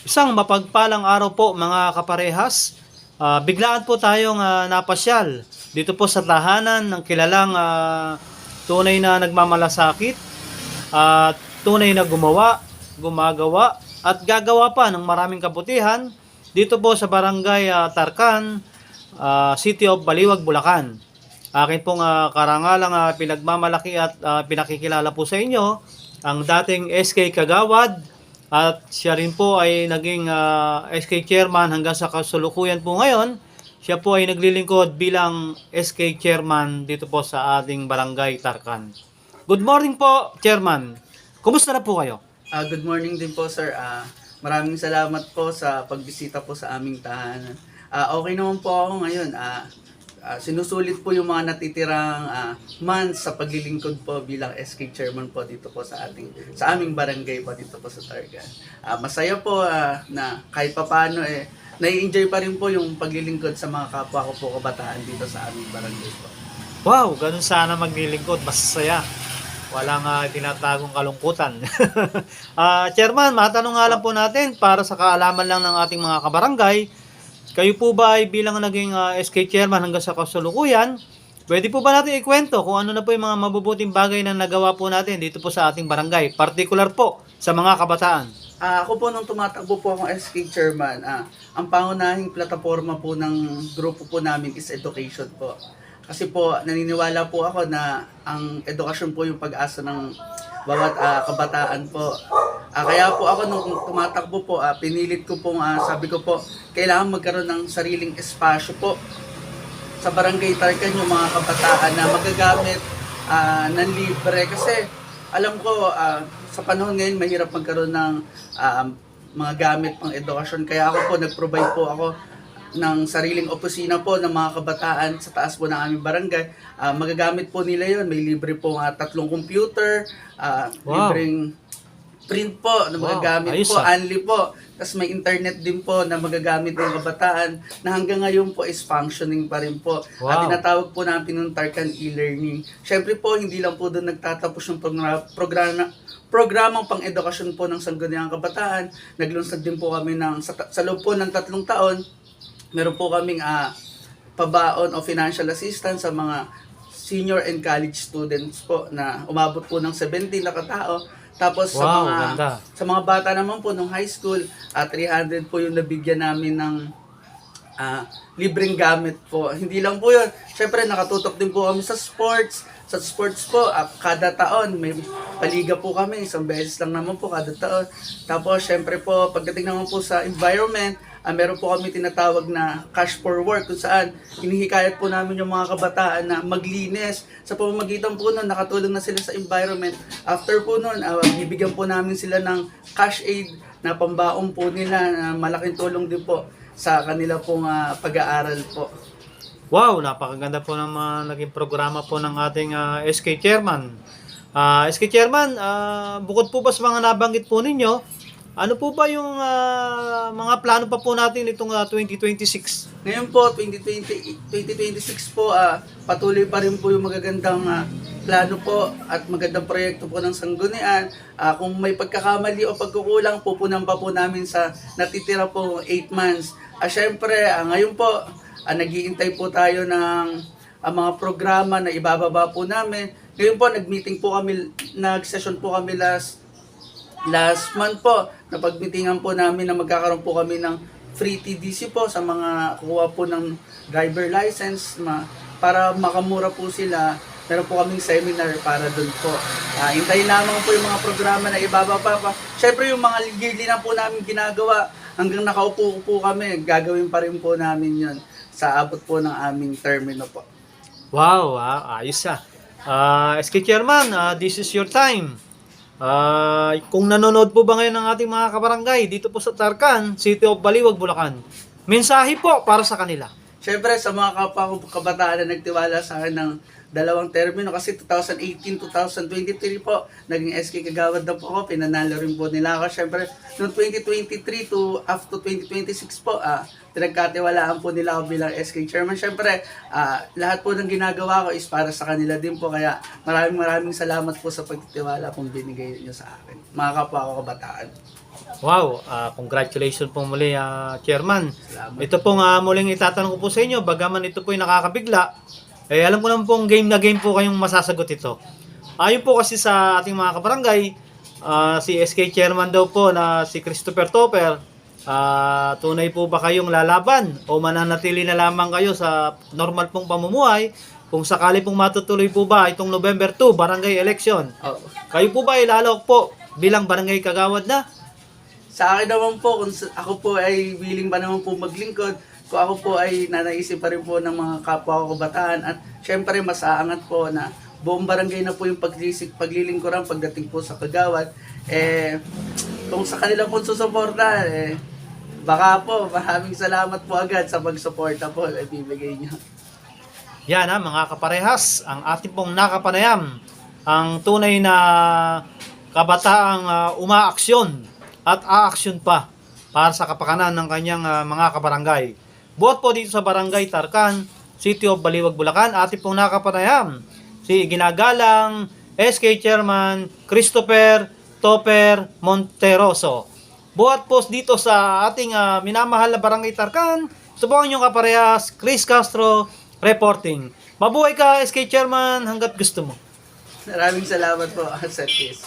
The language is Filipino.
Isang mapagpalang araw po mga kaparehas. Biglaan po tayong napasyal dito po sa tahanan ng kilalang tunay na nagmamalasakit at tunay na gumagawa at gagawa pa ng maraming kabutihan dito po sa Barangay Tarcan, City of Baliwag, Bulacan. Akin pong karangalang pinagmamalaki at pinakikilala po sa inyo ang dating SK Kagawad at siya rin po ay naging SK Chairman hanggang sa kasulukuyan po ngayon. Siya po ay naglilingkod bilang SK Chairman dito po sa ating Barangay Tarcan. Good morning po, Chairman. Kumusta na po kayo? Good morning din po, sir. Maraming salamat po sa pagbisita po sa aming tahanan. Okay naman po ako ngayon. Sinusulit po yung mga natitirang months sa paglilingkod po bilang SK Chairman po dito po sa aming barangay po dito po sa Tarcan. Masaya po na kahit papaano nai-enjoy pa rin po yung paglilingkod sa mga kapwa ko po kabataan dito sa aming barangay po. Wow, ganun sana maglilingkod. Masaya. Walang tinatagong kalungkutan. Chairman, matanong nga lang po natin para sa kaalaman lang ng ating mga kabarangay. Kayo po ba ay bilang naging SK Chairman hanggang sa kasulukuyan, pwede po ba natin ikwento kung ano na po yung mga mabubuting bagay na nagawa po natin dito po sa ating barangay, particular po sa mga kabataan? Ako po nung tumatakbo po akong SK Chairman, ang pangunahing plataforma po ng grupo po namin is education po. Kasi po naniniwala po ako na ang edukasyon po yung pag-asa ng bawat kabataan po. Kaya po ako nung tumatakbo po, pinilit ko po, sabi ko po, kailangan magkaroon ng sariling espasyo po sa Barangay Tarcan yung mga kabataan na magagamit ng libre. Kasi alam ko, sa panahon ngayon, mahirap magkaroon ng mga gamit pang edukasyon. Kaya ako po, nag-provide po ako ng sariling opisina po ng mga kabataan sa taas po ng aming barangay. Magagamit po nila yon. May libre po 3 computer, libreng print po na magagamit po, only po. Tapos may internet din po na magagamit ng kabataan na hanggang ngayon po is functioning pa rin po. At tinatawag po natin ng Tarcan e-learning. Syempre po, hindi lang po doon nagtatapos yung programang pang-edukasyon po ng Sangguniang Kabataan. Naglunsad din po kami sa loob po ng 3 taon, meron po kaming pabaon o financial assistance sa mga senior and college students po na umabot po ng 70 na katao. Tapos sa mga bata naman po nung high school, 300 po yung nabigyan namin ng libreng gamit po. Hindi lang po yun. Syempre nakatutok din po kami sa sports. Sa sports po, kada taon may paliga po kami. Isang beses lang naman po kada taon. Tapos syempre po, pagdating naman po sa environment, meron po kami tinatawag na cash for work kung saan hinihikayat po namin yung mga kabataan na maglinis. Sa pamamagitan po nun, nakatulong na sila sa environment. After po nun, bibigyan po namin sila ng cash aid na pambaon po nila na malaking tulong din po sa kanila pong pag-aaral po. Wow, napakaganda po ng naging programa po ng ating SK Chairman. SK Chairman, bukod po ba sa mga nabanggit po ninyo, ano po ba yung mga plano pa po natin itong 2026? Ngayon po, 2026 po, patuloy pa rin po yung magagandang plano po at magandang proyekto po ng Sanggunian. Kung may pagkakamali o pagkukulang, pupunan pa po namin sa natitira po 8 months. Siyempre, ngayon po, nag-iintay po tayo ng mga programa na ibababa po namin. Ngayon po, nag-session po kami last month po, napag-meetingan po namin na magkakaroon po kami ng free TDC po sa mga kukuha po ng driver license para makamura po sila. Meron po kaming seminar para doon po. Hintayin lamang po yung mga programa na ibababa pa. Siyempre yung mga yearly na po namin ginagawa, hanggang nakaupo po kami, gagawin pa rin po namin yon sa abot po ng aming termino po. Wow, ayos SK Chairman, this is your time. Kung nanonood po ba ngayon ng ating mga kabarangay dito po sa Tarcan, City of Baliwag, Bulacan, mensahe po para sa kanila. Siyempre sa mga kapwa ko kabataan na nagtiwala sa akin ng 2 termino, kasi 2018-2023 po, naging SK Kagawad na po ako, pinanalo rin po nila ako. Siyempre, noong 2023 to up to 2026 po, pinagkatiwalaan po nila ako bilang SK Chairman. Siyempre, lahat po ng ginagawa ko is para sa kanila din po, kaya maraming salamat po sa pagtitiwala pong binigay niyo sa akin, mga kapwa ko kabataan. Wow, congratulations po muli, Chairman. Salamat. Ito pong muling itatanong ko po sa inyo, bagaman ito po yung nakakabigla, alam ko naman pong game na game po kayong masasagot ito. Ayon po kasi sa ating mga kabarangay, si SK Chairman daw po na si Christopher Topper, tunay po ba kayong lalaban o mananatili na lamang kayo sa normal pong pamumuhay kung sakali pong matutuloy po ba itong November 2 barangay election? Oh. Kayo po ba ilalok po bilang barangay kagawad na? Sa akin naman po, kung ako po ay willing pa naman po maglingkod, kung ako po ay nanaisip pa rin po ng mga kapwa ko kabataan, at syempre mas aangat po na buong barangay na po yung paglilingkuran pagdating po sa kagawad. Kung sa kanila po susuporta, baka po, maraming salamat po agad sa pagsuporta po na ibibigay niyo. Yan mga kaparehas, ang ating pong nakapanayam, ang tunay na kabataang umaaksyon at aaksyon pa para sa kapakanan ng kanyang mga kabarangay. Buhat po dito sa Barangay Tarkan, City of Baliwag, Bulacan, ating pong nakapanayam, si ginagalang SK Chairman Christopher Topper Monteroso. Buhat po dito sa ating minamahal na Barangay Tarkan, subukan nyo kaparehas, Chris Castro reporting. Mabuhay ka SK Chairman hanggat gusto mo. Maraming salamat po, Sir Chris.